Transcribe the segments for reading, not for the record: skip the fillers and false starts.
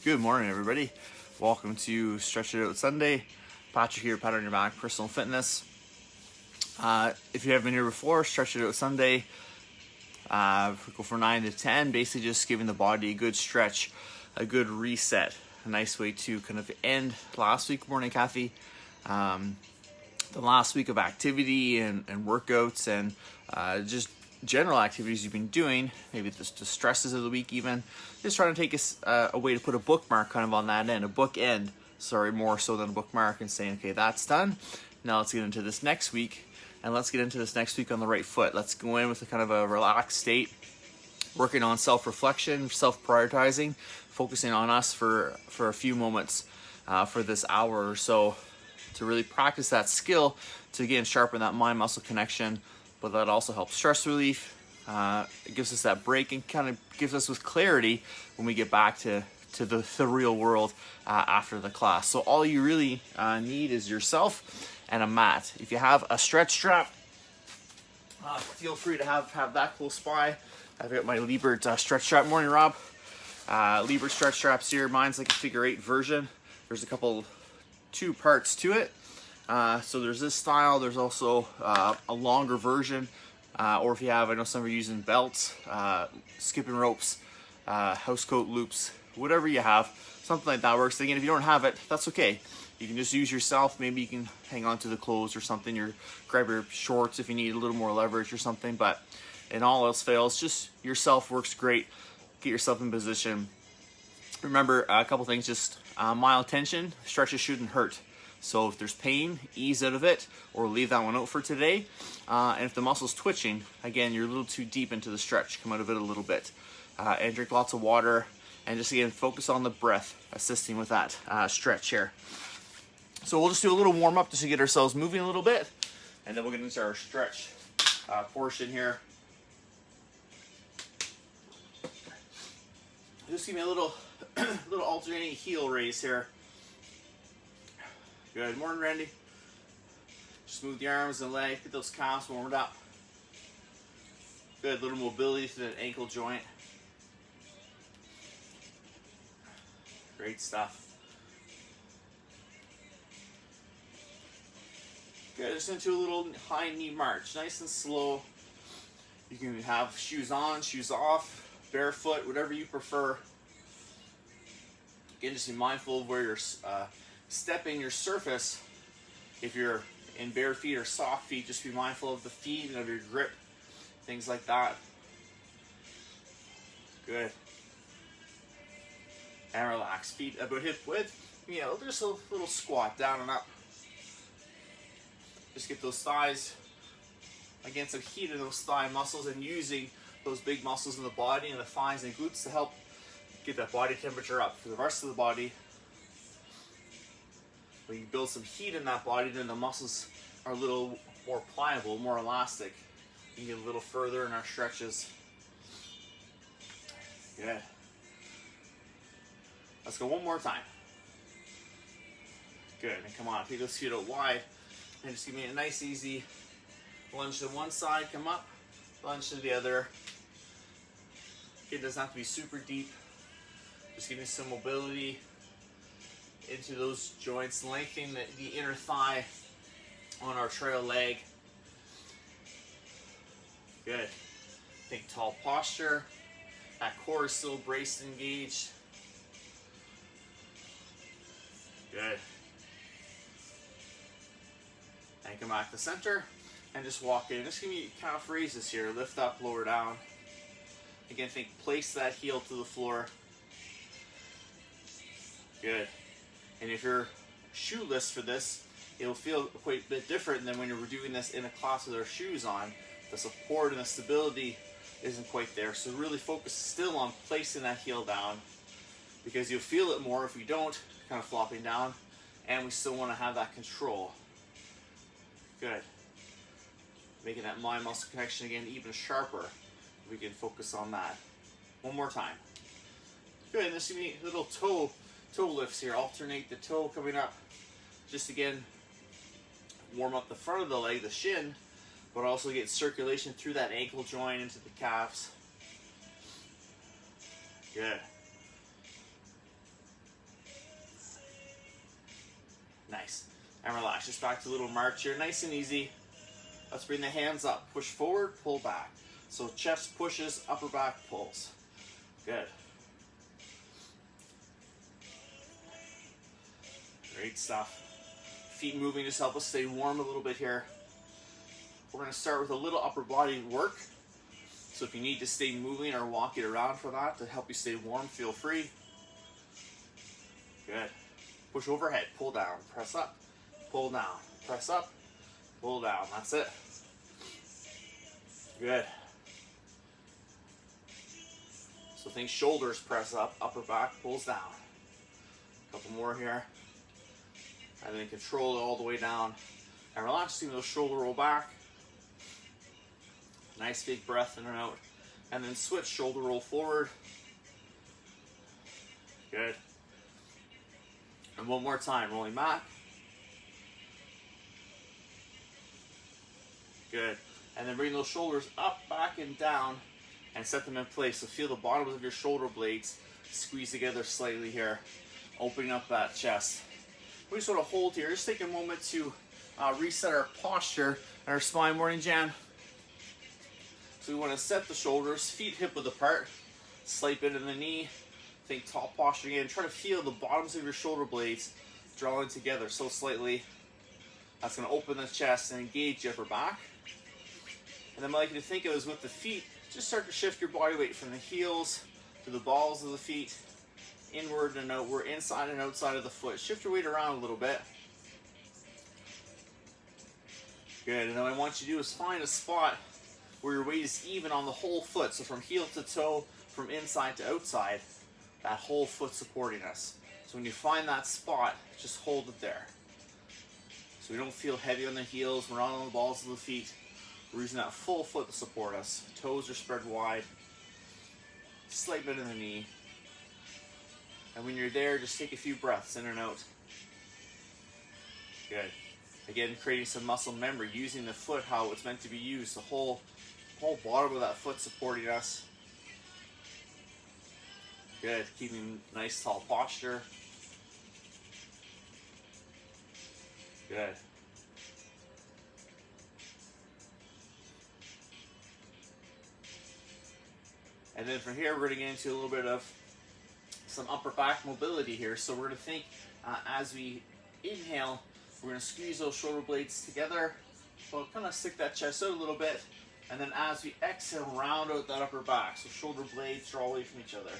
Good morning, everybody. Welcome to Stretch It Out Sunday. Patrick here, Pat on Your Back, Personal Fitness. If you haven't been here before, Stretch It Out Sunday, go from 9 to 10, basically just giving the body a good stretch, a good reset, a nice way to kind of end last week, morning Kathy, the last week of activity and workouts and just general activities you've been doing, maybe the stresses of the week even, just trying to take a way to put a bookmark kind of on that end, a bookend, more so than a bookmark, and saying, okay, that's done. Now let's get into this next week, and let's get into this next week on the right foot. Let's go in with a kind of a relaxed state, working on self-reflection, self-prioritizing, focusing on us for a few moments for this hour or so to really practice that skill to, again, sharpen that mind-muscle connection. But that also helps stress relief. It gives us that break and kind of gives us with clarity when we get back to the real world after the class. So all you really need is yourself and a mat. If you have a stretch strap, feel free to have that close by. I've got my Liebert stretch strap. Morning, Rob. Liebert stretch straps here. Mine's like a figure 8 version. There's two parts to it. So there's this style, there's also a longer version, or if you have, I know some are using belts, skipping ropes, house coat loops, whatever you have, something like that works. Again, if you don't have it, that's okay. You can just use yourself. Maybe you can hang on to the clothes or something, grab your shorts if you need a little more leverage or something, but in all else fails, just yourself works great. Get yourself in position. Remember a couple things, just mild tension, stretches shouldn't hurt. So if there's pain, ease out of it or leave that one out for today. And if the muscle's twitching, again, you're a little too deep into the stretch, come out of it a little bit. And drink lots of water and just, again, focus on the breath, assisting with that stretch here. So we'll just do a little warm up just to get ourselves moving a little bit. And then we'll get into our stretch portion here. Just give me a little alternating heel raise here. Good morning, Randy. Just move the arms and legs, get those calves warmed up. Good, little mobility to the ankle joint. Great stuff. Good, just into a little high knee march, nice and slow. You can have shoes on, shoes off, barefoot, whatever you prefer. Again, just be mindful of where you're stepping your surface. If you're in bare feet or soft feet, just be mindful of the feet and of your grip, things like that. Good. And relax. Feet about hip width. Yeah, just a little squat down and up. Just get those thighs, again, some heat in those thigh muscles, and using those big muscles in the body and the thighs and glutes to help get that body temperature up. For the rest of the body, when you build some heat in that body, then the muscles are a little more pliable, more elastic. You can get a little further in our stretches. Good. Let's go one more time. Good, and come on, take those feet out wide, and just give me a nice easy lunge to one side, come up, lunge to the other. It doesn't have to be super deep. Just give me some mobility into those joints, lengthening the inner thigh on our trail leg. Good. Think tall posture. That core is still braced and engaged. Good. And come back to center and just walk in. Just give me calf raises here. Lift up, lower down. Again, place that heel to the floor. Good. And if you're shoeless for this, it'll feel quite a bit different than when you're doing this in a class with our shoes on. The support and the stability isn't quite there. So really focus still on placing that heel down, because you'll feel it more if we don't, kind of flopping down, and we still want to have that control. Good. Making that mind-muscle connection again even sharper. We can focus on that. One more time. Good, and this is me little toe lifts here. Alternate the toe coming up. Just again, warm up the front of the leg, the shin, but also get circulation through that ankle joint into the calves. Good. and relax. Just back to a little march here, nice and easy. Let's bring the hands up, push forward, pull back. So chest pushes, upper back pulls. Good. Great stuff. Feet moving, just help us stay warm a little bit here. We're going to start with a little upper body work. So if you need to stay moving or walking around for that to help you stay warm, feel free. Good. Push overhead, pull down, press up, pull down, press up, pull down. That's it. Good. So think shoulders press up, upper back pulls down. A couple more here. And then control it all the way down. And relax, even those shoulder roll back. Nice big breath in and out. And then switch, shoulder roll forward. Good. And one more time, rolling back. Good. And then bring those shoulders up, back, and down, and set them in place. So feel the bottoms of your shoulder blades squeeze together slightly here, opening up that chest. We sort of hold here. Just take a moment to reset our posture and our spine. Morning, Jan. So we want to set the shoulders, feet hip width apart, slight bend in the knee. Think top posture again. Try to feel the bottoms of your shoulder blades drawing together so slightly. That's going to open the chest and engage the upper back. And then what I like you to think of is with the feet, just start to shift your body weight from the heels to the balls of the feet, inward and outward, inside and outside of the foot. Shift your weight around a little bit. Good. And then what I want you to do is find a spot where your weight is even on the whole foot. So from heel to toe, from inside to outside, that whole foot supporting us. So when you find that spot, just hold it there. So we don't feel heavy on the heels, we're not on the balls of the feet. We're using that full foot to support us. Toes are spread wide. Slight bend in the knee. And when you're there, just take a few breaths in and out. Good. Again, creating some muscle memory, using the foot how it's meant to be used. The whole bottom of that foot supporting us. Good. Keeping nice tall posture. Good. And then from here, we're going to get into a little bit of some upper back mobility here. So we're going to think as we inhale, we're going to squeeze those shoulder blades together. So kind of stick that chest out a little bit. And then as we exhale, round out that upper back. So shoulder blades draw away from each other.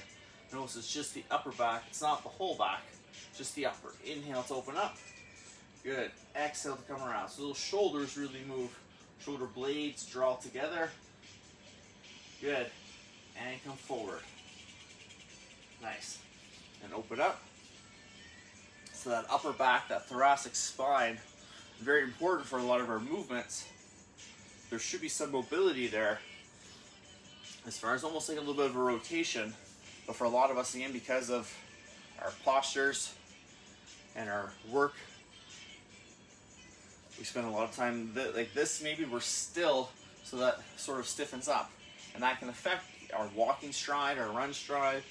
Notice it's just the upper back. It's not the whole back, just the upper. Inhale to open up. Good. Exhale to come around. So those shoulders really move. Shoulder blades draw together. Good. And come forward. Nice. And open up. So that upper back, that thoracic spine, very important for a lot of our movements. There should be some mobility there as far as almost like a little bit of a rotation. But for a lot of us, again, because of our postures and our work, we spend a lot of time like this. Maybe we're still, so that sort of stiffens up. And that can affect our walking stride, our run stride,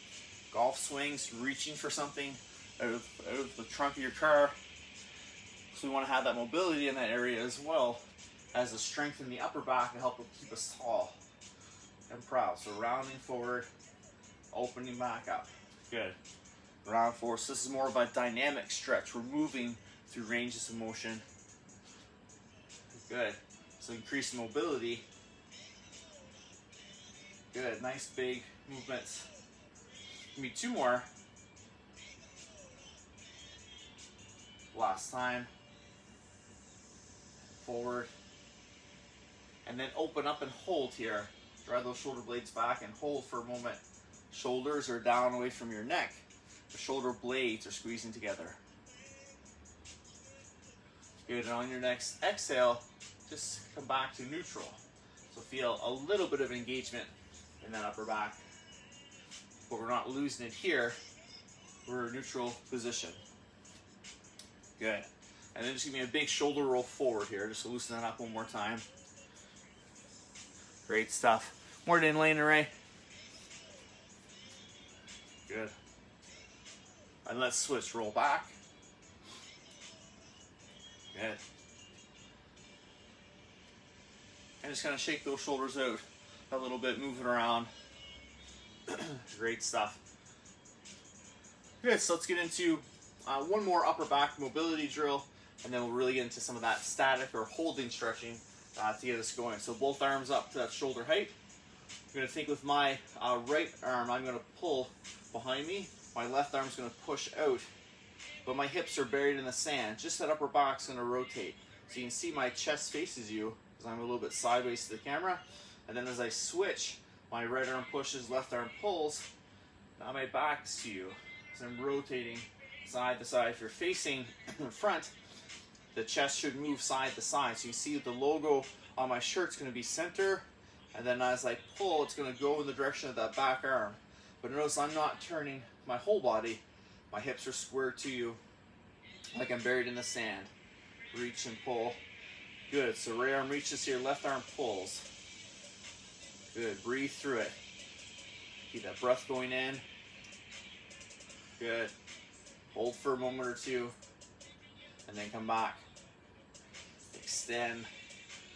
golf swings, reaching for something out of the trunk of your car. So we want to have that mobility in that area as well as a strength in the upper back to help keep us tall and proud. So rounding forward, opening back up. Good. Round forward. So this is more of a dynamic stretch. We're moving through ranges of motion. Good. So increase mobility. Good. Nice big movements. Give me two more. Last time. Forward. And then open up and hold here. Drive those shoulder blades back and hold for a moment. Shoulders are down away from your neck. The shoulder blades are squeezing together. Good. And on your next exhale, just come back to neutral. So feel a little bit of engagement in that upper back. But we're not losing it here. We're in a neutral position. Good. And then just give me a big shoulder roll forward here, just to loosen that up one more time. Great stuff. More in lane array. Good. And let's switch. Roll back. Good. And just kind of shake those shoulders out a little bit, moving around. Great stuff. Good, so let's get into one more upper back mobility drill, and then we'll really get into some of that static or holding stretching to get us going. So both arms up to that shoulder height. I'm going to think with my right arm, I'm going to pull behind me. My left arm's going to push out, but my hips are buried in the sand. Just that upper back's going to rotate. So you can see my chest faces you, because I'm a little bit sideways to the camera. And then as I switch, my right arm pushes, left arm pulls. Now my back's to you. So I'm rotating side to side. If you're facing in front, the chest should move side to side. So you see the logo on my shirt's going to be center. And then as I pull, it's going to go in the direction of that back arm. But notice I'm not turning my whole body. My hips are square to you, like I'm buried in the sand. Reach and pull. Good. So right arm reaches here, left arm pulls. Good. Breathe through it. Keep that breath going in. Good. Hold for a moment or two, and then come back. Extend.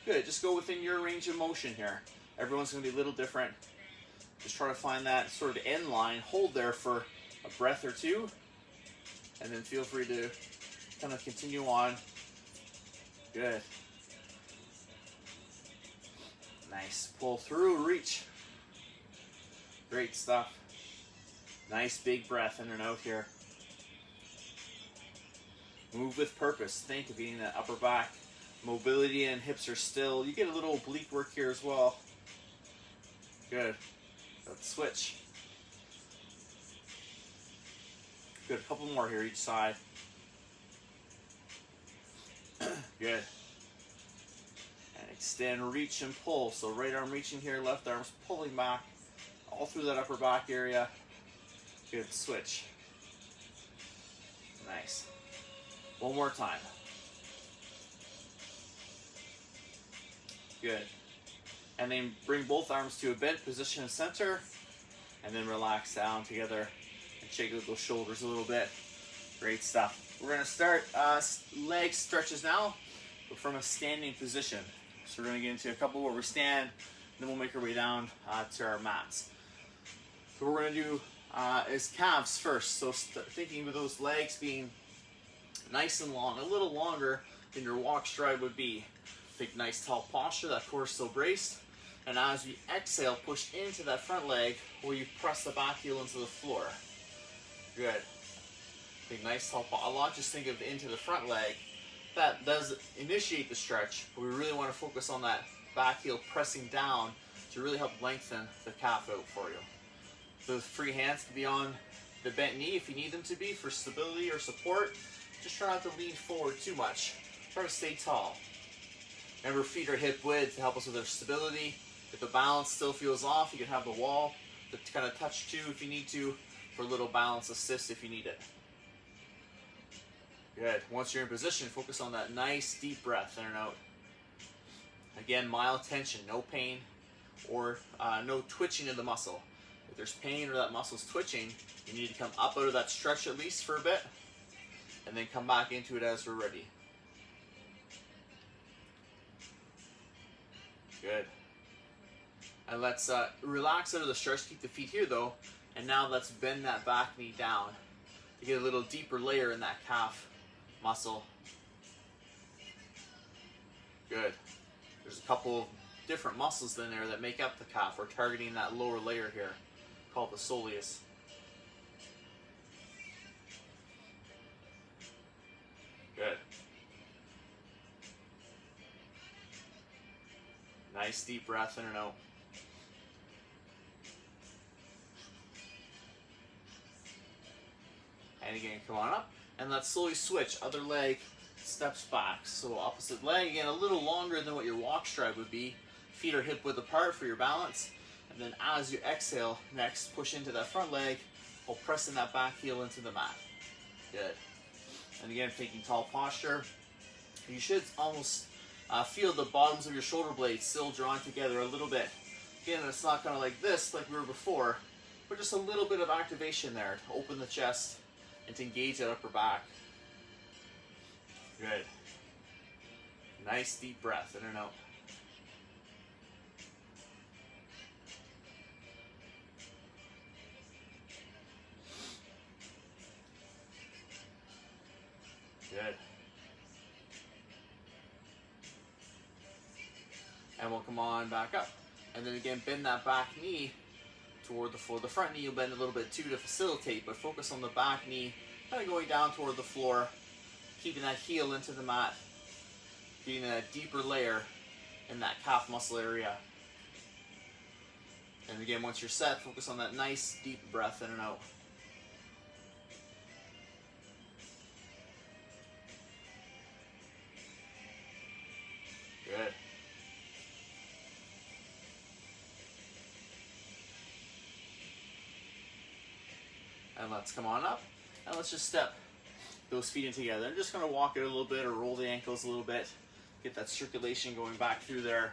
Good. Just go within your range of motion here. Everyone's going to be a little different. Just try to find that sort of end line. Hold there for a breath or two, and then feel free to kind of continue on. Good. Nice. Pull through, reach. Great stuff. Nice big breath in and out here. Move with purpose. Think of getting that upper back mobility and hips are still. You get a little oblique work here as well. Good. Let's switch. Good. A couple more here each side. Good. And extend, reach, and pull. So right arm reaching here, left arm's pulling back all through that upper back area. Good. Switch. Nice. One more time. Good. And then bring both arms to a bent position in center, and then relax down together and shake out those shoulders a little bit. Great stuff. We're going to start leg stretches now, but from a standing position. So we're going to get into a couple where we stand, then we'll make our way down to our mats. So what we're going to do is calves first. So thinking of those legs being nice and long, a little longer than your walk stride would be. Take nice tall posture, that core still braced. And as we exhale, push into that front leg where you press the back heel into the floor. Good. Take nice tall posture. A lot just think of into the front leg. That does initiate the stretch, but we really want to focus on that back heel pressing down to really help lengthen the calf out for you. Those free hands can be on the bent knee if you need them to be for stability or support. Just try not to lean forward too much. Try to stay tall. Remember, feet are hip width to help us with our stability. If the balance still feels off, you can have the wall to kind of touch too if you need to, for a little balance assist if you need it. Good. Once you're in position, focus on that nice deep breath in and out. Again, mild tension, no pain or no twitching of the muscle. If there's pain or that muscle's twitching, you need to come up out of that stretch at least for a bit, and then come back into it as we're ready. Good. And let's relax out of the stretch, keep the feet here though, and now let's bend that back knee down to get a little deeper layer in that calf muscle. Good. There's a couple of different muscles in there that make up the calf. We're targeting that lower layer here, called the soleus. Good. Nice deep breath in and out. And again, come on up. And let's slowly switch. Other leg steps back. So opposite leg, again, a little longer than what your walk stride would be. Feet are hip width apart for your balance. And then as you exhale, next, push into that front leg while pressing that back heel into the mat. Good. And again, taking tall posture. You should almost feel the bottoms of your shoulder blades still drawn together a little bit. Again, it's not kind of like this, like we were before, but just a little bit of activation there to open the chest and to engage that upper back. Good. Nice deep breath in and out. Good. And we'll come on back up. And then again, bend that back knee toward the floor. The front knee you'll bend a little bit too to facilitate, but focus on the back knee, kind of going down toward the floor, keeping that heel into the mat, getting a deeper layer in that calf muscle area. And again, once you're set, focus on that nice deep breath in and out. Good. And let's come on up, and let's just step those feet in together. I'm just going to walk it a little bit or roll the ankles a little bit, get that circulation going back through there.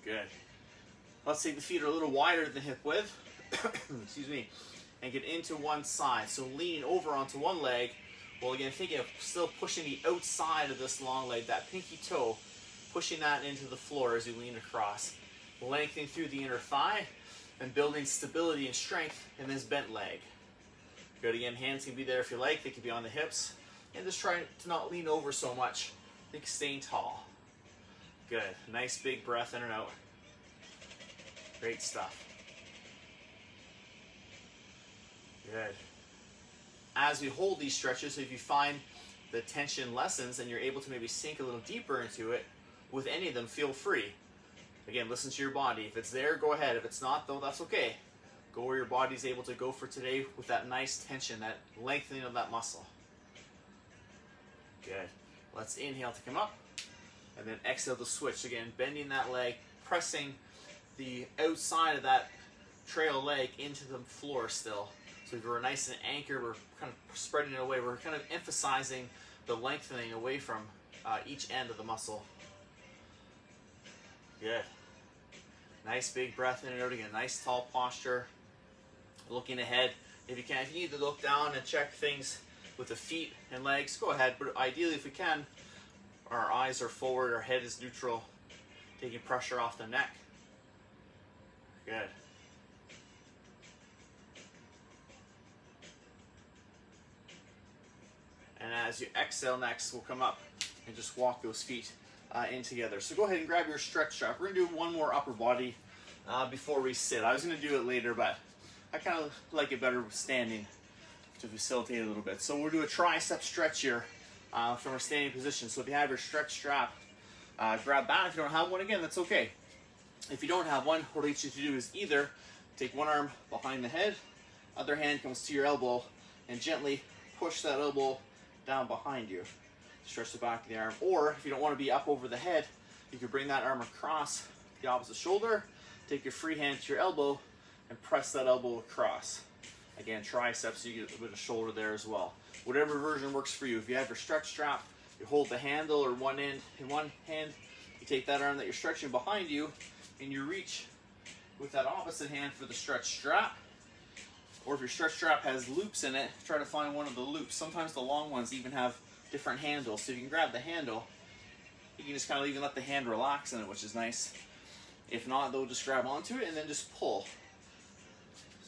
Good. Let's take the feet are a little wider than hip width, excuse me, and get into one side. So leaning over onto one leg, well again, thinking of still pushing the outside of this long leg, that pinky toe, pushing that into the floor as you lean across. Lengthening through the inner thigh and building stability and strength in this bent leg. Good, again, hands can be there if you like, they can be on the hips. And just try to not lean over so much. Think staying tall. Good, nice big breath in and out. Great stuff. Good. As we hold these stretches, if you find the tension lessens and you're able to maybe sink a little deeper into it, with any of them, feel free. Again, listen to your body. If it's there, go ahead. If it's not, though, that's okay. Go where your body's able to go for today with that nice tension, that lengthening of that muscle. Good. Let's inhale to come up, and then exhale to switch. Again, bending that leg, pressing the outside of that trail leg into the floor still. So if we're nice and anchored, we're kind of spreading it away. We're kind of emphasizing the lengthening away from each end of the muscle. Good. Nice big breath in and out again. Nice tall posture. Looking ahead. If you can, if you need to look down and check things with the feet and legs, go ahead. But ideally, if we can, our eyes are forward, our head is neutral, taking pressure off the neck. Good. And as you exhale next, we'll come up and just walk those feet in together. So go ahead and grab your stretch strap. We're going to do one more upper body before we sit. I was going to do it later, but I kind of like it better standing to facilitate a little bit. So we'll do a tricep stretch here from a standing position. So if you have your stretch strap, grab that. If you don't have one, again, that's okay. If you don't have one, what I need you to do is either take one arm behind the head, other hand comes to your elbow, and gently push that elbow down behind you. Stretch the back of the arm. Or if you don't want to be up over the head, you can bring that arm across the opposite shoulder, take your free hand to your elbow, and press that elbow across. Again, triceps, so you get a bit of shoulder there as well. Whatever version works for you. If you have your stretch strap, you hold the handle or one end in one hand, you take that arm that you're stretching behind you, and you reach with that opposite hand for the stretch strap. Or if your stretch strap has loops in it, try to find one of the loops. Sometimes the long ones even have different handles. So if you can grab the handle, you can just kind of even let the hand relax in it, which is nice. If not, though, just grab onto it and then just pull.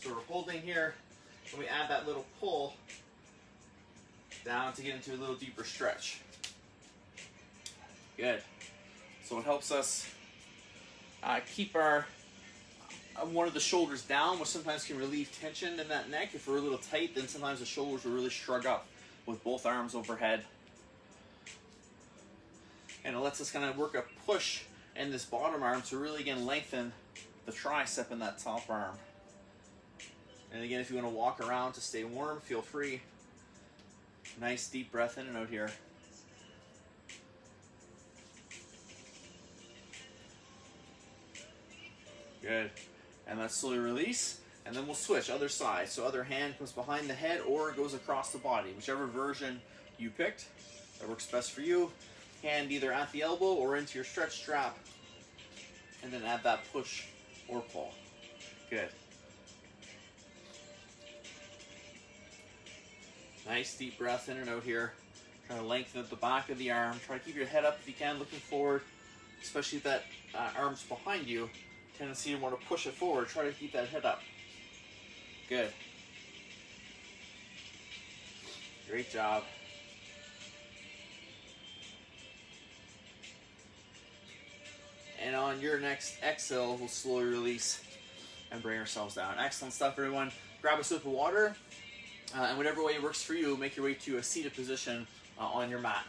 So we're holding here, and we add that little pull down to get into a little deeper stretch. Good. So it helps us keep our one of the shoulders down, which sometimes can relieve tension in that neck. If we're a little tight, then sometimes the shoulders will really shrug up with both arms overhead. And it lets us kind of work a push in this bottom arm to really, again, lengthen the tricep in that top arm. And again, if you want to walk around to stay warm, feel free. Nice deep breath in and out here. Good. And let's slowly release, and then we'll switch other side. So other hand comes behind the head or goes across the body, whichever version you picked that works best for you. Hand either at the elbow or into your stretch strap, and then add that push or pull. Good. Nice deep breath in and out here. Kind of lengthen the back of the arm. Try to keep your head up if you can, looking forward, especially if that arm's behind you. Tendency to want to push it forward. Try to keep that head up. Good. Great job. And on your next exhale, we'll slowly release and bring ourselves down. Excellent stuff, everyone. Grab a sip of water, and whatever way works for you, make your way to a seated position on your mat.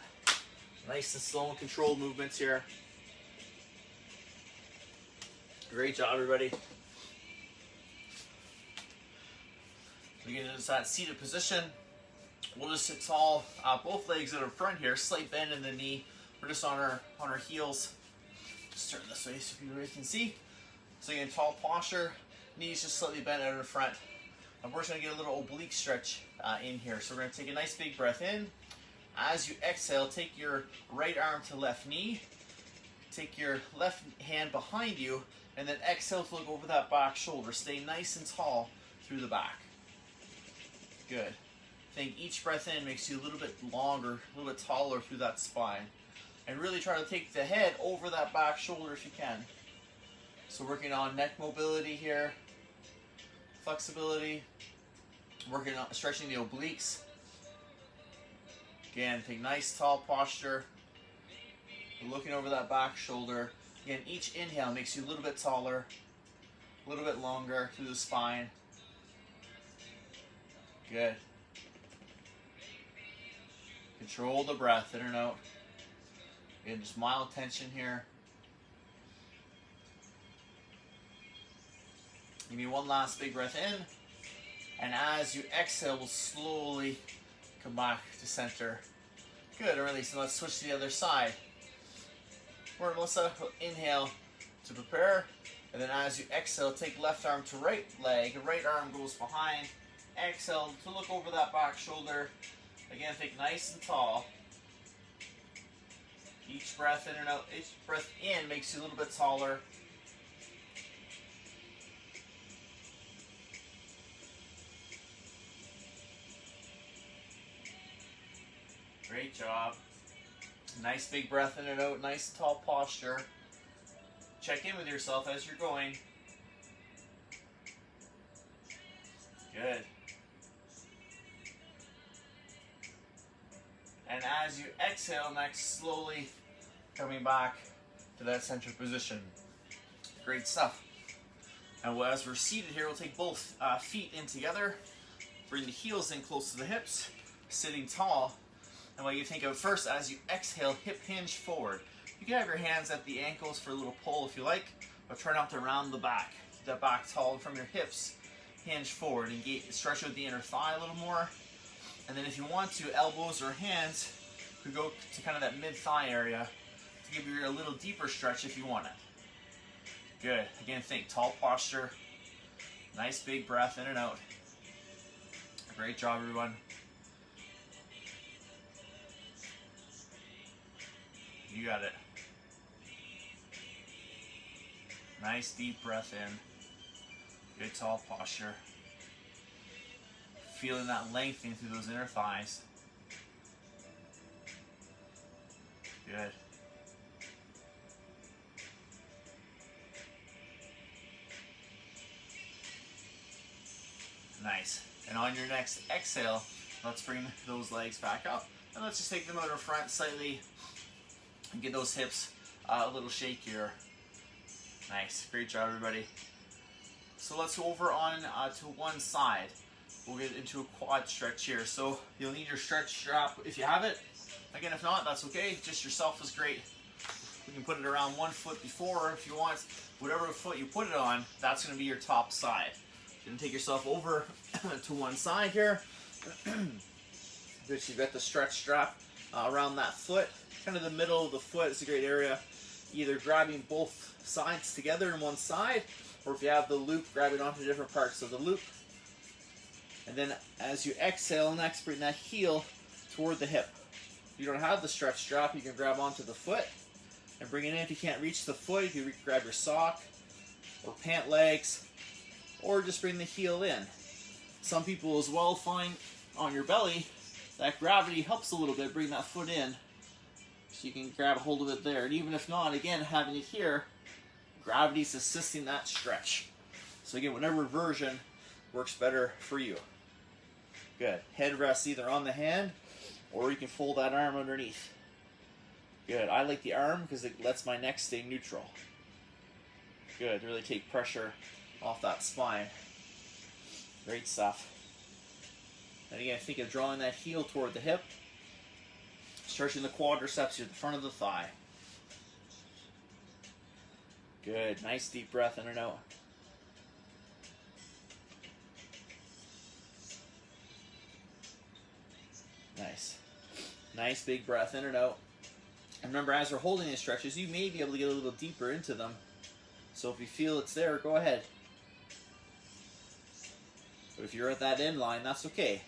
Nice and slow and controlled movements here. Great job, everybody. We get into that seated position. We'll just sit tall, both legs out in front here, slight bend in the knee. We're just on our heels. Just turn this way so you can see. So again, tall posture, knees just slightly bent out in front. And we're just gonna get a little oblique stretch in here. So we're gonna take a nice big breath in. As you exhale, take your right arm to left knee. Take your left hand behind you, and then exhale to look over that back shoulder. Stay nice and tall through the back. Good. I think each breath in makes you a little bit longer, a little bit taller through that spine. And really try to take the head over that back shoulder if you can. So working on neck mobility here, flexibility, working on stretching the obliques. Again, take nice tall posture, looking over that back shoulder. Again, each inhale makes you a little bit taller, a little bit longer through the spine. Good. Control the breath in and out. Again, just mild tension here. Give me one last big breath in. And as you exhale, we'll slowly come back to center. Good, and release. And let's switch to the other side. We're Melissa, inhale to prepare. And then as you exhale, take left arm to right leg. Right arm goes behind. Exhale to look over that back shoulder. Again, think nice and tall. Each breath in and out, each breath in makes you a little bit taller. Great job. Nice big breath in and out, nice tall posture. Check in with yourself as you're going. Good. And as you exhale, next slowly coming back to that center position. Great stuff. And as we're seated here, we'll take both feet in together. Bring the heels in close to the hips, sitting tall. And what you think of first, as you exhale, hip hinge forward. You can have your hands at the ankles for a little pull if you like, but try not to round the back. Keep that back tall from your hips. Hinge forward and stretch out the inner thigh a little more. And then if you want to, elbows or hands could go to kind of that mid-thigh area to give you a little deeper stretch if you want it. Good. Again, think tall posture. Nice big breath in and out. Great job, everyone. You got it. Nice deep breath in. Good tall posture. Feeling that lengthening through those inner thighs. Good. Nice. And on your next exhale, let's bring those legs back up. And let's just take them out in front slightly and get those hips a little shakier. Nice. Great job, everybody. So let's go over on to one side. We'll get into a quad stretch here. So you'll need your stretch strap if you have it. Again, if not, that's okay. Just yourself is great. You can put it around 1 foot before if you want. Whatever foot you put it on, that's going to be your top side. You're going to take yourself over to one side here. You've got the stretch strap around that foot. Kind of the middle of the foot is a great area. Either grabbing both sides together in one side, or if you have the loop, grab it onto different parts of the loop. And then as you exhale, next bring that heel toward the hip. If you don't have the stretch strap, you can grab onto the foot and bring it in. If you can't reach the foot, you can grab your sock or pant legs, or just bring the heel in. Some people as well find on your belly that gravity helps a little bit, bring that foot in. So you can grab a hold of it there. And even if not, again, having it here, gravity's assisting that stretch. So again, whatever version works better for you. Good. Head rests either on the hand, or you can fold that arm underneath. Good. I like the arm because it lets my neck stay neutral. Good. Really take pressure off that spine. Great stuff. And again, think of drawing that heel toward the hip. Stretching the quadriceps here, the front of the thigh. Good. Nice deep breath in and out. Nice. Nice big breath in and out. And remember, as we're holding these stretches, you may be able to get a little deeper into them. So if you feel it's there, go ahead. But if you're at that end line, that's okay.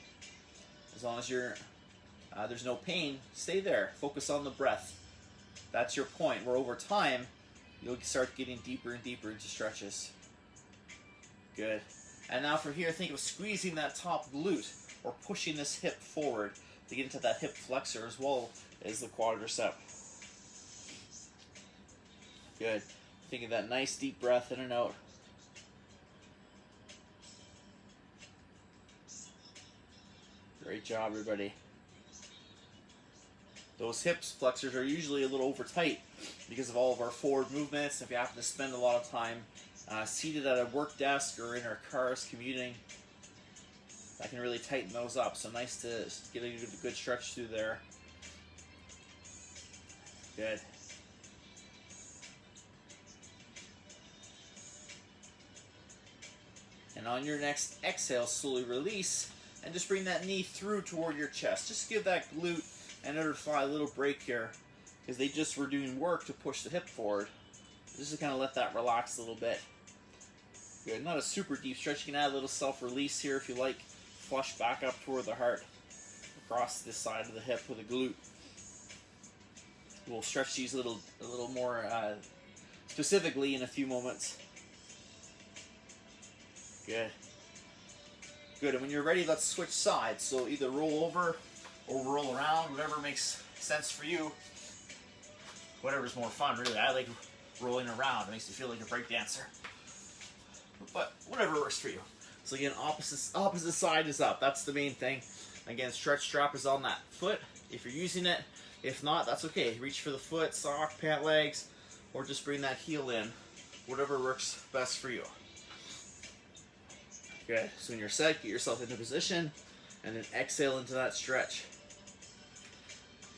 As long as you're there's no pain, stay there. Focus on the breath. That's your point, where over time, you'll start getting deeper and deeper into stretches. Good. And now from here, think of squeezing that top glute or pushing this hip forward to get into that hip flexor as well as the quadricep. Good. Think of that nice deep breath in and out. Great job, everybody. Those hips flexors are usually a little over tight because of all of our forward movements. If you happen to spend a lot of time seated at a work desk or in our cars commuting, that can really tighten those up. So nice to get a good stretch through there. Good. And on your next exhale, slowly release and just bring that knee through toward your chest. Just give that glute and inner thigh a little break here because they just were doing work to push the hip forward. Just to kind of let that relax a little bit. Good. Not a super deep stretch. You can add a little self-release here if you like. Flush back up toward the heart across this side of the hip with a glute. We'll stretch these a little more specifically in a few moments. Good. Good. And when you're ready, let's switch sides. So either roll over or roll around, whatever makes sense for you. Whatever's more fun, really. I like rolling around. It makes you feel like a break dancer. But whatever works for you. So again, opposite side is up. That's the main thing. Again, stretch strap is on that foot if you're using it. If not, that's okay. Reach for the foot, sock, pant legs, or just bring that heel in. Whatever works best for you. Good. So when you're set, get yourself into position, and then exhale into that stretch.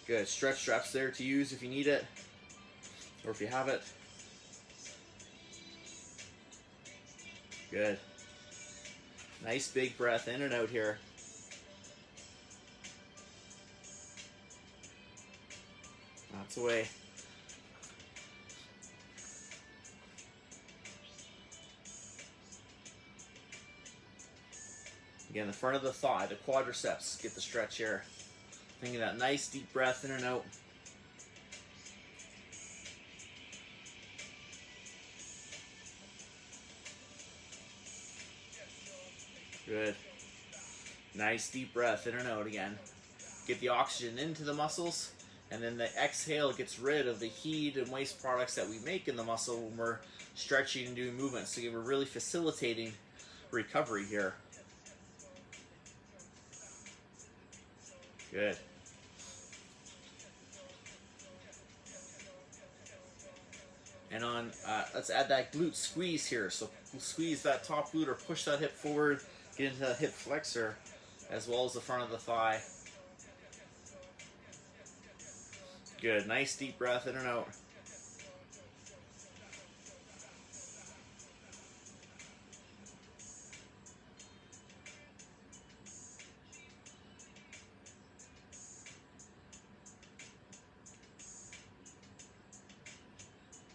Good. Stretch strap's there to use if you need it, or if you have it. Good. Nice big breath in and out here. That's away. Again, the front of the thigh, the quadriceps, get the stretch here. Thinking that nice deep breath in and out. Good. Nice deep breath in and out again. Get the oxygen into the muscles, and then the exhale gets rid of the heat and waste products that we make in the muscle when we're stretching and doing movements. So we're really facilitating recovery here. Good. And on, let's add that glute squeeze here. So squeeze that top glute or push that hip forward, get into that hip flexor, as well as the front of the thigh. Good. Nice deep breath in and out.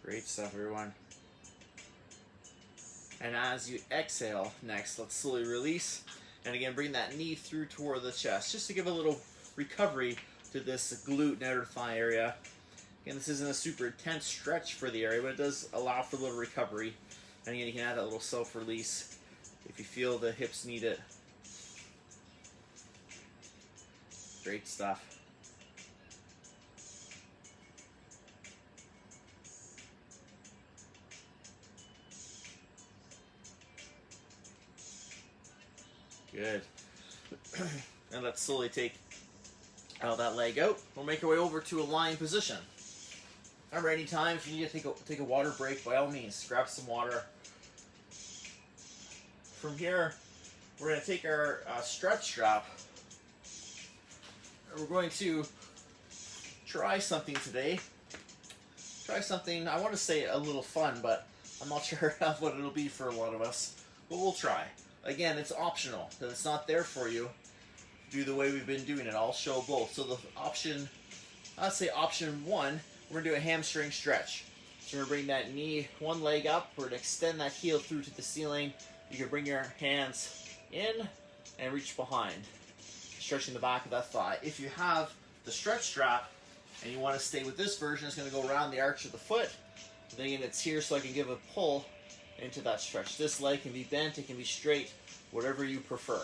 Great stuff, everyone. And as you exhale, next, let's slowly release. And again, bring that knee through toward the chest, just to give a little recovery to this glute and outer thigh area. Again, this isn't a super intense stretch for the area, but it does allow for a little recovery. And again, you can add that little self-release if you feel the hips need it. Great stuff. Good. And let's slowly take that leg out. We'll make our way over to a lying position. Remember, anytime if you need to take a water break, by all means, grab some water. From here, we're going to take our stretch strap. We're going to try something today. Try something, I want to say a little fun, but I'm not sure what it'll be for a lot of us. But we'll try. Again, it's optional, because it's not there for you. Do the way we've been doing it. I'll show both. So the option, I'd say option one, we're going to do a hamstring stretch. So we're going to bring that knee, one leg up. We're going to extend that heel through to the ceiling. You can bring your hands in and reach behind, stretching the back of that thigh. If you have the stretch strap and you want to stay with this version, it's going to go around the arch of the foot. Then again, it's here so I can give a pull into that stretch. This leg can be bent, it can be straight, whatever you prefer.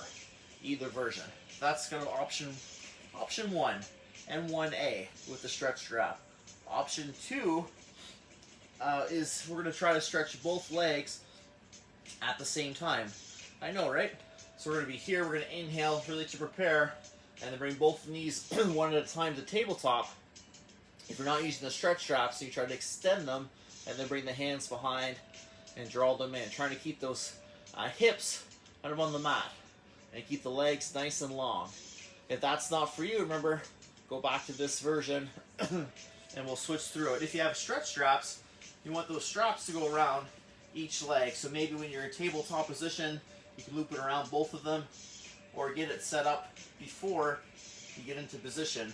Either version. That's going to option 1 and 1A with the stretch strap. Option 2 is we're going to try to stretch both legs at the same time. I know, right? So we're going to be here, we're going to inhale really to prepare, and then bring both knees one at a time to tabletop. If you're not using the stretch straps, so you try to extend them, and then bring the hands behind and draw them in. Trying to keep those hips kind of on the mat, and keep the legs nice and long. If that's not for you, remember, go back to this version, and we'll switch through it. If you have stretch straps, you want those straps to go around each leg. So maybe when you're in tabletop position, you can loop it around both of them, or get it set up before you get into position.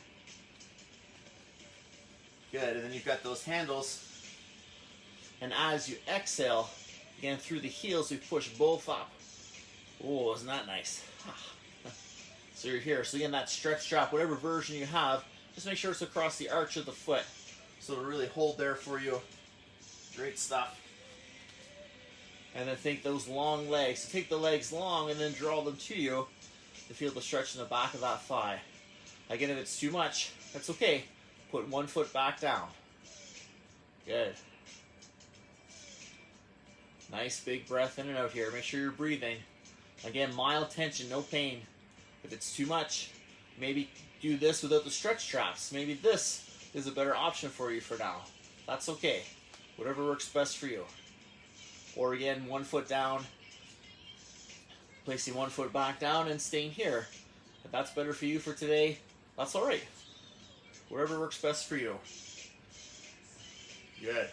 Good, and then you've got those handles, and as you exhale, again through the heels, we push both up. Oh, isn't that nice? So you're here. So again, that stretch strap, whatever version you have, just make sure it's across the arch of the foot, so it'll really hold there for you. Great stuff. And then take those long legs. So take the legs long and then draw them to you to feel the stretch in the back of that thigh. Again, if it's too much, that's okay. Put one foot back down. Good. Nice big breath in and out here. Make sure you're breathing. Again, mild tension, no pain. If it's too much, maybe do this without the stretch straps. Maybe this is a better option for you for now. That's okay. Whatever works best for you. Or again, one foot down, placing one foot back down and staying here. If that's better for you for today, that's all right. Whatever works best for you. Good.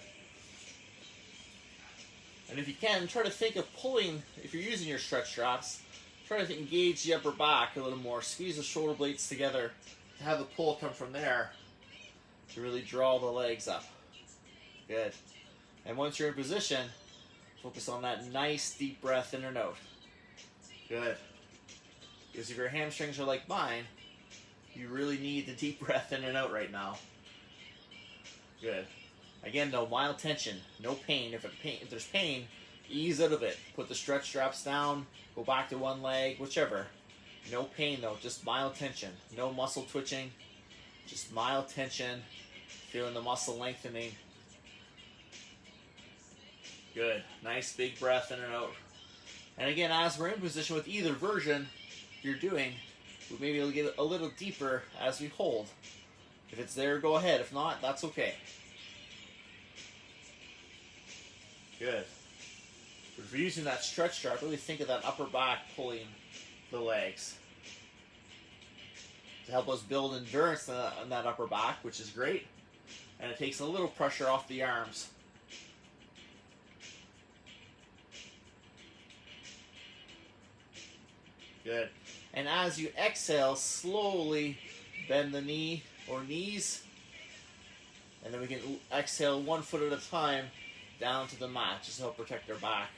And if you can, try to think of pulling, if you're using your stretch straps, try to engage the upper back a little more. Squeeze the shoulder blades together to have the pull come from there to really draw the legs up. Good. And once you're in position, focus on that nice deep breath in and out. Good. Because if your hamstrings are like mine, you really need the deep breath in and out right now. Good. Again, no mild tension, no pain. If there's pain, ease out of it. Put the stretch straps down, go back to one leg, whichever. No pain though, just mild tension. No muscle twitching, just mild tension. Feeling the muscle lengthening. Good. Nice big breath in and out. And again, as we're in position with either version you're doing, maybe it'll get a little deeper as we hold. If it's there, go ahead. If not, that's okay. Good. But if you're using that stretch strap, really think of that upper back pulling the legs to help us build endurance on that upper back, which is great. And it takes a little pressure off the arms. Good. And as you exhale, slowly bend the knee or knees. And then we can exhale one foot at a time down to the mat, just to help protect our back.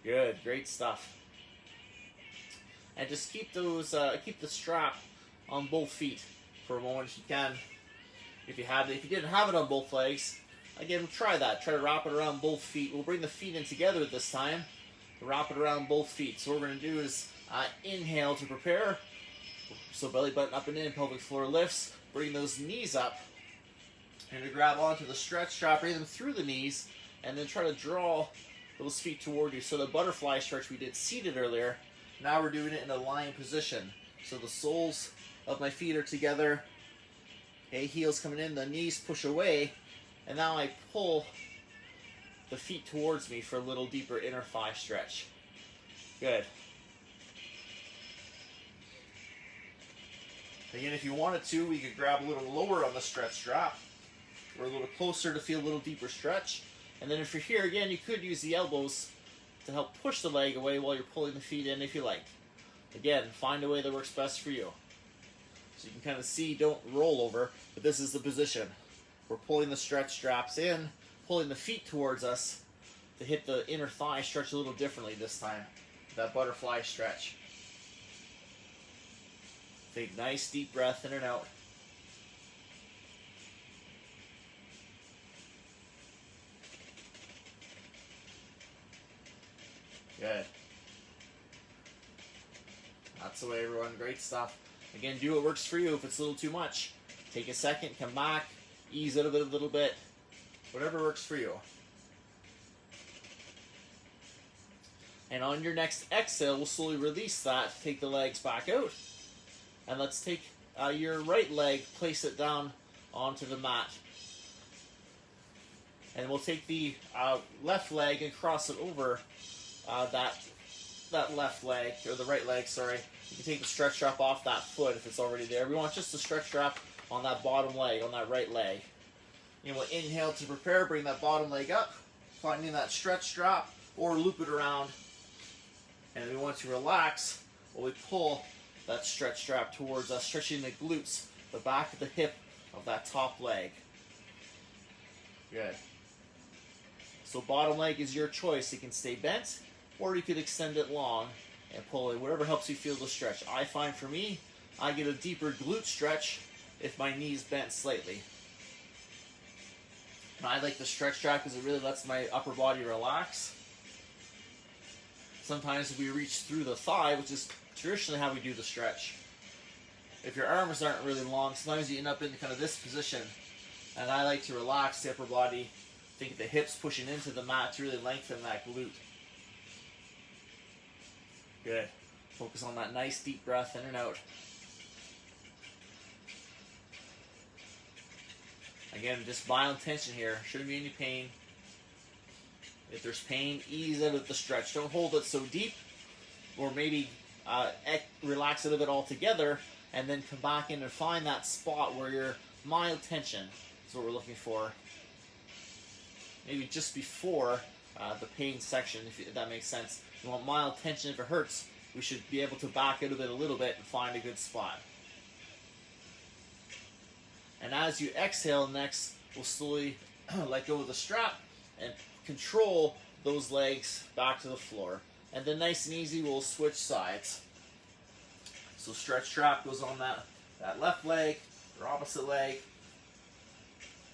Good, great stuff. And just keep those, keep the strap on both feet for a moment if you can. If you didn't have it on both legs, again, try that. Try to wrap it around both feet. We'll bring the feet in together this time. Wrap it around both feet. So what we're going to do is inhale to prepare. So belly button up and in, pelvic floor lifts. Bring those knees up. And to grab onto the stretch strap, bring them through the knees, and then try to draw those feet toward you. So the butterfly stretch we did seated earlier, now we're doing it in a lying position. So the soles of my feet are together. Okay, heels coming in, the knees push away, and now I pull the feet towards me for a little deeper inner thigh stretch. Good. Again, if you wanted to, we could grab a little lower on the stretch strap, or a little closer to feel a little deeper stretch. And then if you're here, again, you could use the elbows to help push the leg away while you're pulling the feet in if you like. Again, find a way that works best for you. So you can kind of see, don't roll over, but this is the position. We're pulling the stretch straps in, pulling the feet towards us to hit the inner thigh stretch a little differently this time. That butterfly stretch. Take a nice deep breath in and out. Good. That's the way, everyone. Great stuff. Again, do what works for you. If it's a little too much, take a second, come back, ease it a little bit. Whatever works for you. And on your next exhale, we'll slowly release that. Take the legs back out. And let's take your right leg, place it down onto the mat. And we'll take the left leg and cross it over that left leg, or the right leg, sorry. You can take the stretch strap off that foot if it's already there. We want just the stretch strap on that bottom leg, on that right leg. And we'll inhale to prepare, bring that bottom leg up, finding that stretch strap, or loop it around. And we want to relax while we pull that stretch strap towards us, stretching the glutes, the back of the hip of that top leg. Good. So bottom leg is your choice. It can stay bent, or you could extend it long and pull it, whatever helps you feel the stretch. I find for me, I get a deeper glute stretch if my knee's bent slightly. And I like the stretch strap because it really lets my upper body relax. Sometimes we reach through the thigh, which is traditionally how we do the stretch. If your arms aren't really long, sometimes you end up in kind of this position. And I like to relax the upper body, think of the hips pushing into the mat to really lengthen that glute. Good. Focus on that nice deep breath in and out. Again, just mild tension here. Shouldn't be any pain. If there's pain, ease out of the stretch. Don't hold it so deep, or maybe relax it a bit altogether, and then come back in and find that spot where you're mild tension is what we're looking for. Maybe just before the pain section, if that makes sense. You want mild tension. If it hurts, we should be able to back out of it a little bit and find a good spot. And as you exhale next, we'll slowly let go of the strap and control those legs back to the floor. And then nice and easy, we'll switch sides. So stretch strap goes on that left leg, or opposite leg.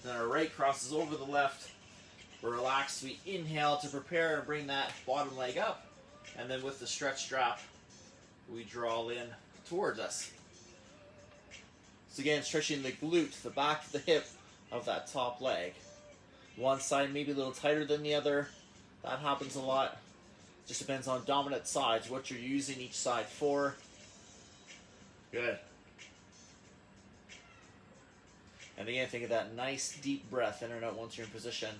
Then our right crosses over the left. We're relaxed. We inhale to prepare and bring that bottom leg up. And then with the stretch strap, we draw in towards us. So again, stretching the glute, the back of the hip of that top leg. One side maybe a little tighter than the other. That happens a lot. Just depends on dominant sides, what you're using each side for. Good. And again, think of that nice deep breath in and out once you're in position.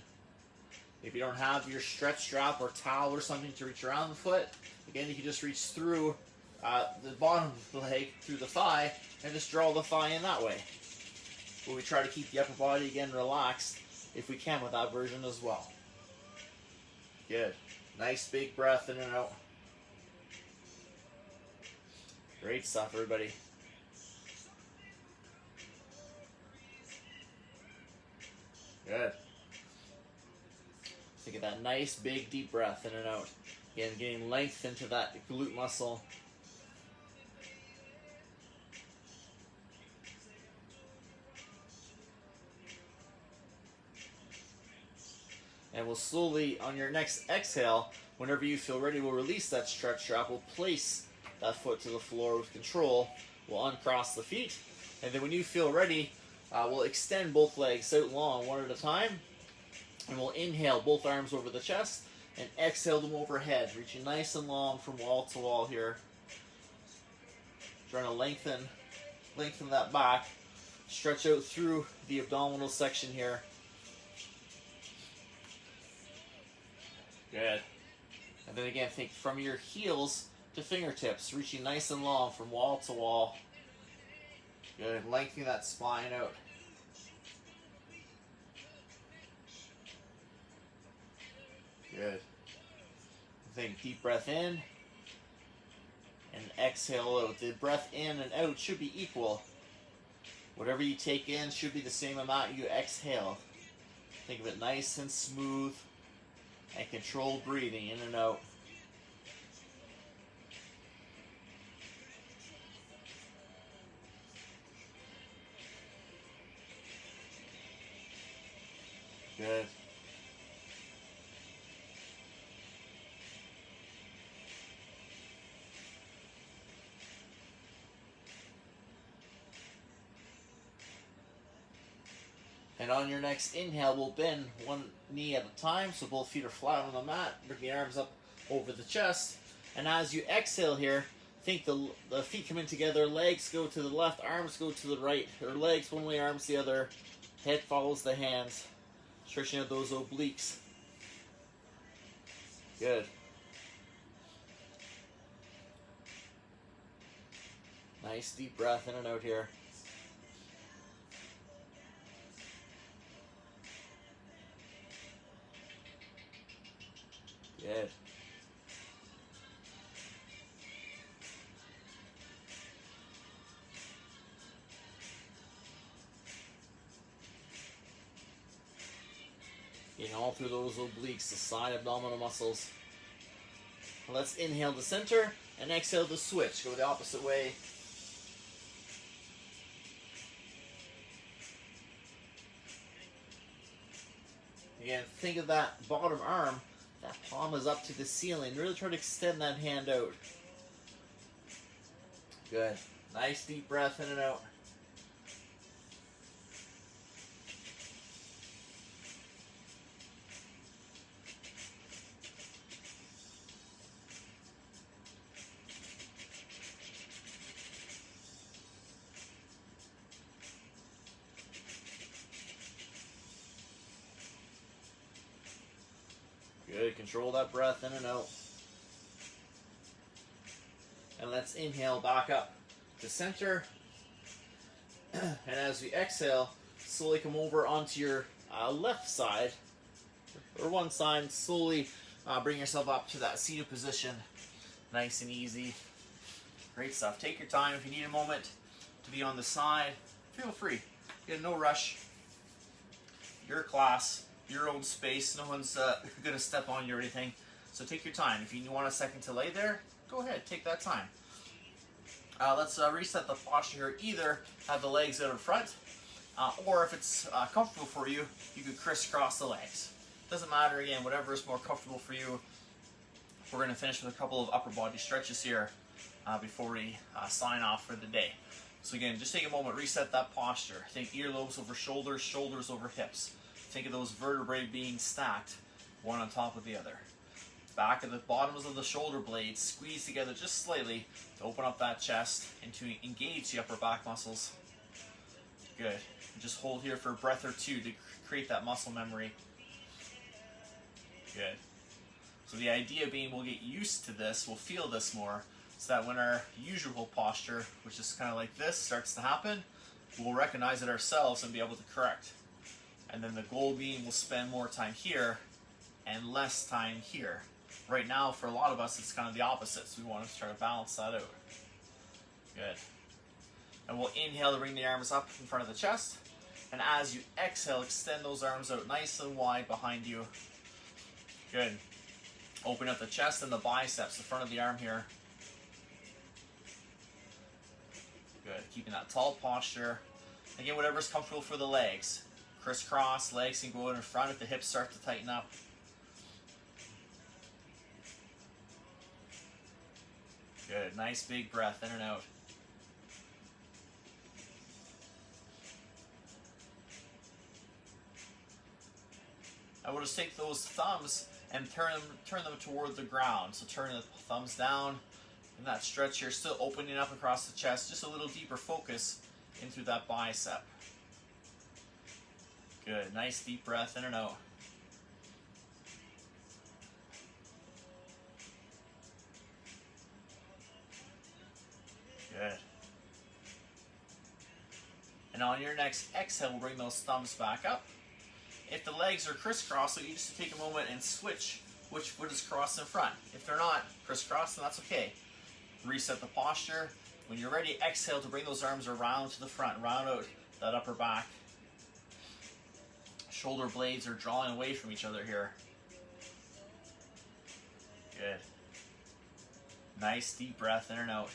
If you don't have your stretch strap or towel or something to reach around the foot, again, you can just reach through the bottom leg, through the thigh, and just draw the thigh in that way. But we try to keep the upper body, again, relaxed if we can with that version as well. Good. Nice big breath in and out. Great stuff, everybody. Good. Take that nice big deep breath in and out. Again, getting length into that glute muscle. And we'll slowly, on your next exhale, whenever you feel ready, we'll release that stretch strap. We'll place that foot to the floor with control. We'll uncross the feet, and then when you feel ready, we'll extend both legs out long one at a time, and we'll inhale both arms over the chest and exhale them overhead, reaching nice and long from wall to wall here. Trying to lengthen that back, stretch out through the abdominal section here. Good. And then again, think from your heels to fingertips, reaching nice and long from wall to wall. Good. Lengthening that spine out. Good. Think deep breath in and exhale out. The breath in and out should be equal. Whatever you take in should be the same amount you exhale. Think of it nice and smooth and controlled breathing in and out. Good. And on your next inhale, we'll bend one knee at a time, so both feet are flat on the mat. Bring the arms up over the chest. And as you exhale here, think the feet come in together, legs go to the left, arms go to the right, or legs one way, arms the other. Head follows the hands, stretching out those obliques. Good. Nice deep breath in and out here. Good. Getting all through those obliques, the side abdominal muscles. Let's inhale the center and exhale the switch. Go the opposite way. Again, think of that bottom arm. That palm is up to the ceiling. Really try to extend that hand out. Good. Nice deep breath in and out. Good. Control that breath in and out. And let's inhale back up to center. And as we exhale, slowly come over onto your left side, or one side. Slowly bring yourself up to that seated position. Nice and easy. Great stuff. Take your time. If you need a moment to be on the side, feel free. Get no rush. Your class. Your own space. No one's going to step on you or anything. So take your time. If you want a second to lay there, go ahead. Take that time. Let's reset the posture here. Either have the legs out in front, or if it's comfortable for you, you could crisscross the legs. Doesn't matter, again, whatever is more comfortable for you. We're going to finish with a couple of upper body stretches here before we sign off for the day. So again, just take a moment, reset that posture. Think earlobes over shoulders, shoulders over hips. Think of those vertebrae being stacked, one on top of the other. Back of the bottoms of the shoulder blades squeeze together just slightly to open up that chest and to engage the upper back muscles. Good. And just hold here for a breath or two to create that muscle memory. Good. So the idea being we'll get used to this, we'll feel this more, so that when our usual posture, which is kind of like this, starts to happen, we'll recognize it ourselves and be able to correct. And then the goal being we'll spend more time here and less time here. Right now, for a lot of us, it's kind of the opposite, so we want to try to balance that out. Good. And we'll inhale to bring the arms up in front of the chest. And as you exhale, extend those arms out nice and wide behind you. Good. Open up the chest and the biceps, the front of the arm here. Good. Keeping that tall posture. Again, whatever's comfortable for the legs. Crisscross, legs can go out in front if the hips start to tighten up. Good. Good. Nice big breath in and out. I will just take those thumbs and turn them toward the ground. So turn the thumbs down in that stretch here, still opening up across the chest, just a little deeper focus in through that bicep. Good. Nice deep breath in and out. Good. And on your next exhale, we'll bring those thumbs back up. If the legs are crisscrossed, so you just take a moment and switch which foot is crossed in front. If they're not crisscrossed, then that's okay. Reset the posture. When you're ready, exhale to bring those arms around to the front, round out that upper back. Shoulder blades are drawing away from each other here. Good. Nice deep breath in and out.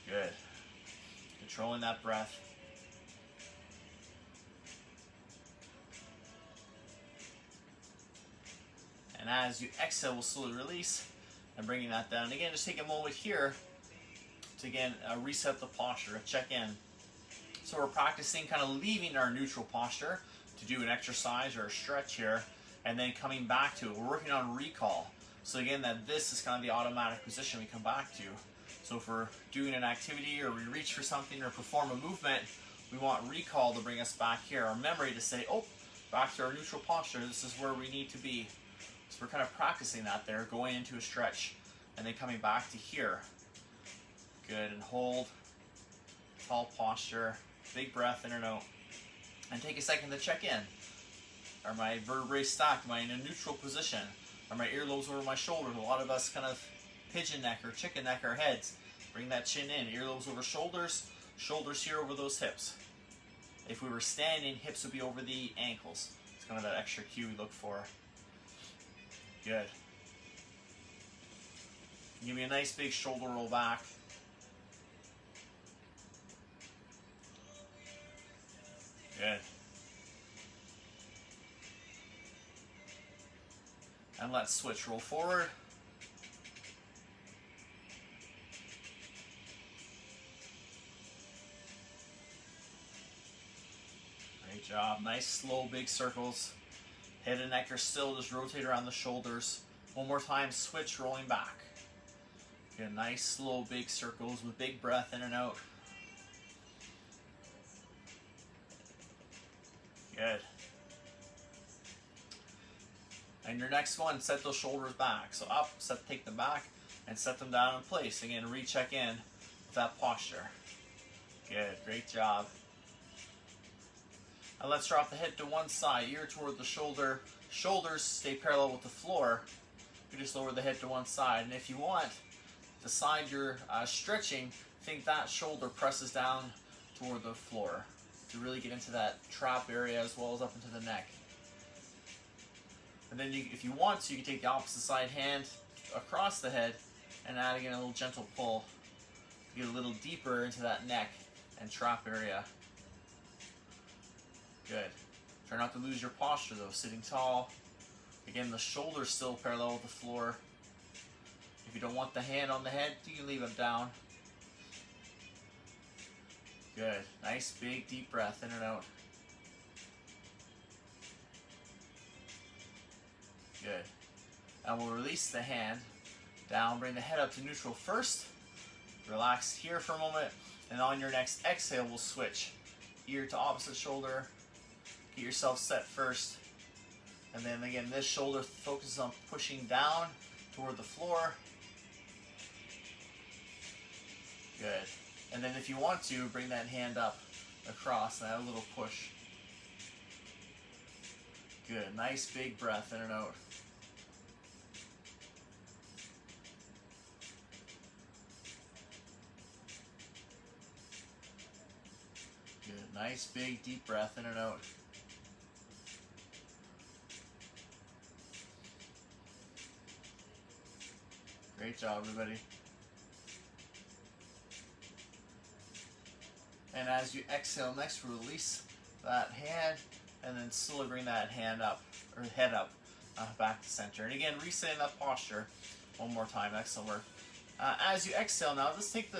Good. Controlling that breath. And as you exhale, we'll slowly release and bringing that down. Again, just take a moment here to again reset the posture, check in. So we're practicing kind of leaving our neutral posture to do an exercise or a stretch here, and then coming back to it. We're working on recall. So again, that this is kind of the automatic position we come back to. So if we're doing an activity or we reach for something or perform a movement, we want recall to bring us back here. Our memory to say, oh, back to our neutral posture. This is where we need to be. So we're kind of practicing that there, going into a stretch and then coming back to here. Good, and hold, tall posture, big breath in and out. And take a second to check in. Are my vertebrae stacked? Am I in a neutral position? Are my earlobes over my shoulders? A lot of us kind of pigeon neck or chicken neck our heads. Bring that chin in, earlobes over shoulders, shoulders here over those hips. If we were standing, hips would be over the ankles. It's kind of that extra cue we look for. Good. Give me a nice big shoulder roll back. Good. And let's switch. Roll forward. Great job. Nice, slow, big circles. Head and neck are still. Just rotate around the shoulders. One more time. Switch, rolling back. Good. Nice, slow, big circles with big breath in and out. Good. And your next one, set those shoulders back. So up, take them back, and set them down in place. Again, recheck in with that posture. Good, great job. And let's drop the head to one side, ear toward the shoulder. Shoulders stay parallel with the floor. You just lower the head to one side. And if you want, the side you're stretching, think that shoulder presses down toward the floor to really get into that trap area as well as up into the neck. And then if you want to, you can take the opposite side hand across the head and add again a little gentle pull to get a little deeper into that neck and trap area. Good. Try not to lose your posture though, sitting tall. Again, the shoulders still parallel with the floor. If you don't want the hand on the head, you can leave it down. Good. Nice, big, deep breath in and out. Good. And we'll release the hand down, bring the head up to neutral first. Relax here for a moment, and on your next exhale, we'll switch. Ear to opposite shoulder. Get yourself set first. And then again, this shoulder focuses on pushing down toward the floor. Good. And then if you want to, bring that hand up across and add a little push. Good. Nice big breath in and out. Good. Nice big deep breath in and out. Great job, everybody. And as you exhale, next release that hand and then slowly bring that hand up, or head up, back to center. And again, resetting that posture one more time. Excellent work. As you exhale now, let's take the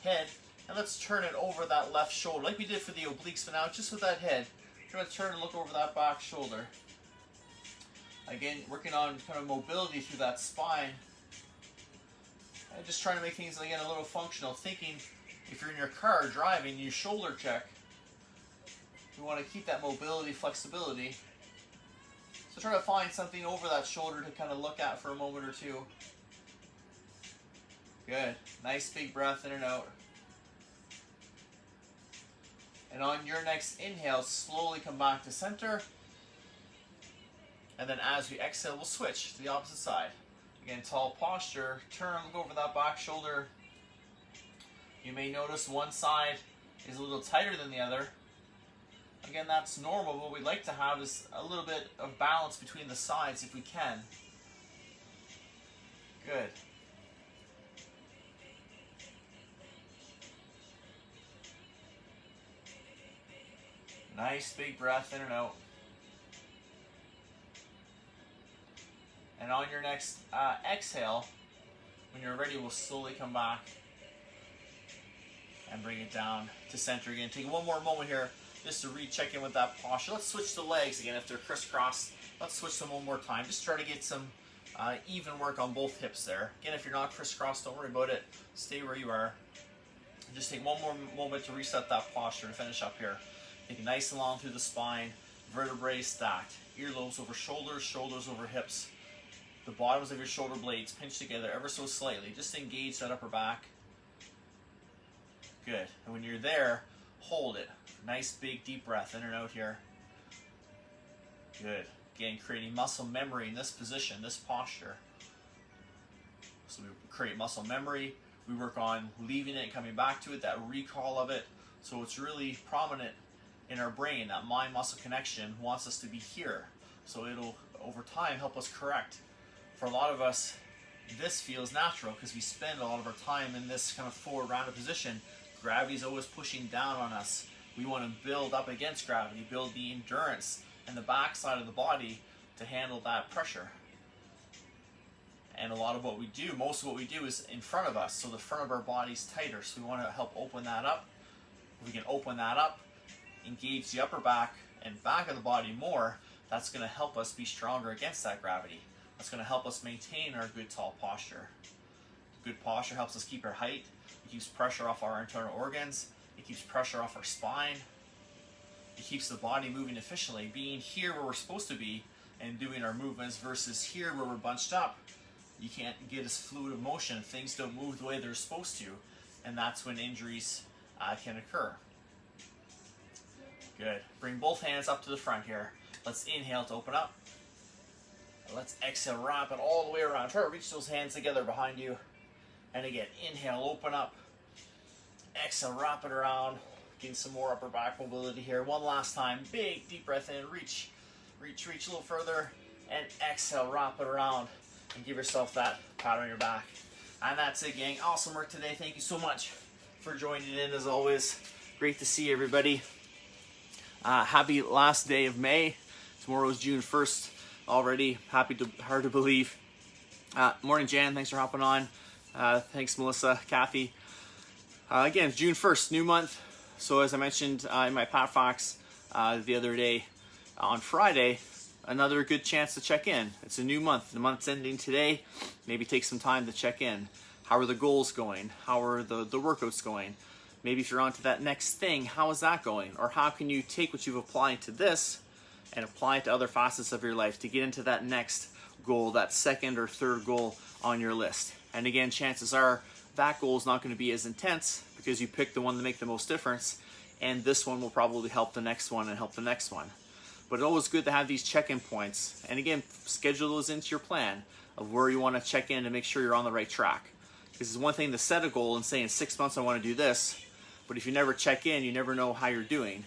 head and let's turn it over that left shoulder, like we did for the obliques, but now just with that head. Try to turn and look over that back shoulder. Again, working on kind of mobility through that spine. And just trying to make things, again, a little functional. Thinking, if you're in your car driving, you shoulder check. You want to keep that mobility, flexibility. So try to find something over that shoulder to kind of look at for a moment or two. Good. Nice big breath in and out. And on your next inhale, slowly come back to center. And then as we exhale, we'll switch to the opposite side. Again, tall posture. Turn, look over that back shoulder. You may notice one side is a little tighter than the other. Again, that's normal. What we'd like to have is a little bit of balance between the sides if we can. Good. Nice big breath in and out. And on your next exhale, when you're ready, we'll slowly come back and bring it down to center again. Take one more moment here just to recheck in with that posture. Let's switch the legs again. If they're crisscrossed, let's switch them one more time. Just try to get some even work on both hips there. Again, if you're not crisscrossed, don't worry about it. Stay where you are. Just take one more moment to reset that posture and finish up here. Take it nice and long through the spine, vertebrae stacked, earlobes over shoulders, shoulders over hips. The bottoms of your shoulder blades pinch together ever so slightly. Just engage that upper back. Good. And when you're there, hold it. Nice big deep breath in and out here. Good. Again, creating muscle memory in this position, this posture. So we create muscle memory. We work on leaving it and coming back to it, that recall of it. So it's really prominent in our brain. That mind-muscle connection wants us to be here. So it'll, over time, help us correct. For a lot of us, this feels natural because we spend a lot of our time in this kind of forward rounded position. Gravity's always pushing down on us. We want to build up against gravity, build the endurance and the back side of the body to handle that pressure. And a lot of what we do, most of what we do is in front of us, so the front of our body's tighter. So we want to help open that up. If we can open that up, engage the upper back and back of the body more, that's going to help us be stronger against that gravity. That's going to help us maintain our good tall posture. Good posture helps us keep our height. It keeps pressure off our internal organs. It keeps pressure off our spine. It keeps the body moving efficiently, being here where we're supposed to be and doing our movements versus here where we're bunched up. You can't get as fluid of motion. Things don't move the way they're supposed to, and that's when injuries can occur. Good. Bring both hands up to the front here. Let's inhale to open up. Let's exhale, wrap it all the way around. Try to reach those hands together behind you. And again, inhale, open up. Exhale, wrap it around. Getting some more upper back mobility here. One last time. Big, deep breath in. Reach, reach, reach a little further. And exhale, wrap it around. And give yourself that pat on your back. And that's it, gang. Awesome work today. Thank you so much for joining in, as always. Great to see everybody. Happy last day of May. Tomorrow is June 1st. Already hard to believe. Morning, Jan. Thanks for hopping on. Thanks, Melissa, Kathy. Again, it's June 1st, new month. So as I mentioned in my Pat Fox the other day, on Friday, another good chance to check in. It's a new month. The month's ending today. Maybe take some time to check in. How are the goals going? How are the workouts going? Maybe if you're on to that next thing, how is that going? Or how can you take what you've applied to this and apply it to other facets of your life to get into that next goal, that second or third goal on your list. And again, chances are that goal is not going to be as intense because you picked the one to make the most difference, and this one will probably help the next one and help the next one. But it's always good to have these check-in points. And again, schedule those into your plan of where you want to check in to make sure you're on the right track. Because it's one thing to set a goal and say in 6 months I want to do this, but if you never check in, you never know how you're doing.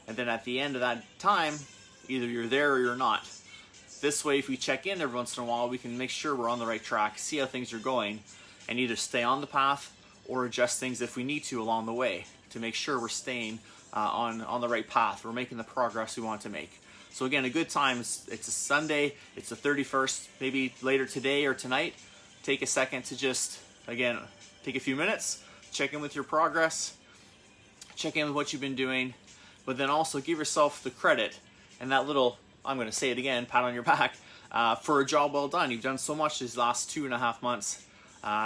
And then at the end of that time, either you're there or you're not. This way, if we check in every once in a while, we can make sure we're on the right track, see how things are going, and either stay on the path or adjust things if we need to along the way to make sure we're staying on the right path. We're making the progress we want to make. So again, a good time, it's a Sunday, it's the 31st, maybe later today or tonight. Take a second to just, again, take a few minutes, check in with your progress, check in with what you've been doing, but then also give yourself the credit and that little, I'm going to say it again, pat on your back for a job well done. You've done so much these last 2.5 months.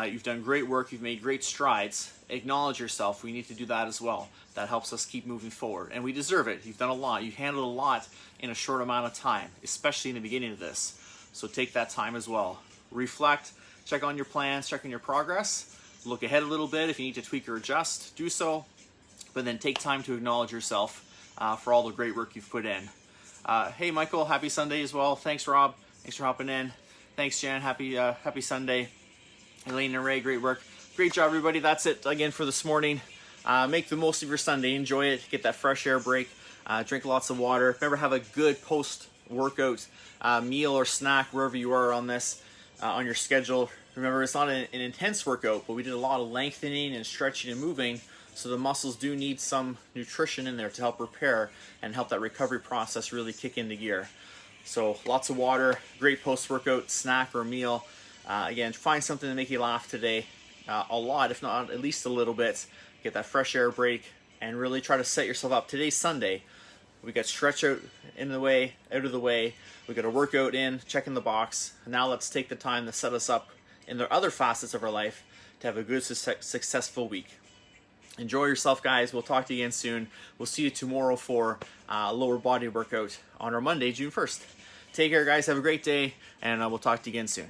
You've done great work. You've made great strides. Acknowledge yourself. We need to do that as well. That helps us keep moving forward. And we deserve it. You've done a lot. You've handled a lot in a short amount of time, especially in the beginning of this. So take that time as well. Reflect, check on your plans, check on your progress. Look ahead a little bit. If you need to tweak or adjust, do so. But then take time to acknowledge yourself for all the great work you've put in. Hey, Michael, happy Sunday as well. Thanks, Rob. Thanks for hopping in. Thanks, Jan. Happy Sunday. Elaine and Ray, great work. Great job, everybody. That's it again for this morning. Make the most of your Sunday. Enjoy it. Get that fresh air break. Drink lots of water. Remember, have a good post-workout meal or snack wherever you are on this, on your schedule. Remember, it's not an intense workout, but we did a lot of lengthening and stretching and moving, so the muscles do need some nutrition in there to help repair and help that recovery process really kick into gear. So lots of water, great post-workout snack or meal. Again, find something to make you laugh today, a lot, if not at least a little bit. Get that fresh air break and really try to set yourself up. Today's Sunday. We got stretch out out of the way. We got a workout in, check in the box. Now let's take the time to set us up in the other facets of our life to have a good, successful week. Enjoy yourself, guys. We'll talk to you again soon. We'll see you tomorrow for lower body workout on our Monday, June 1st. Take care, guys. Have a great day, and we'll talk to you again soon.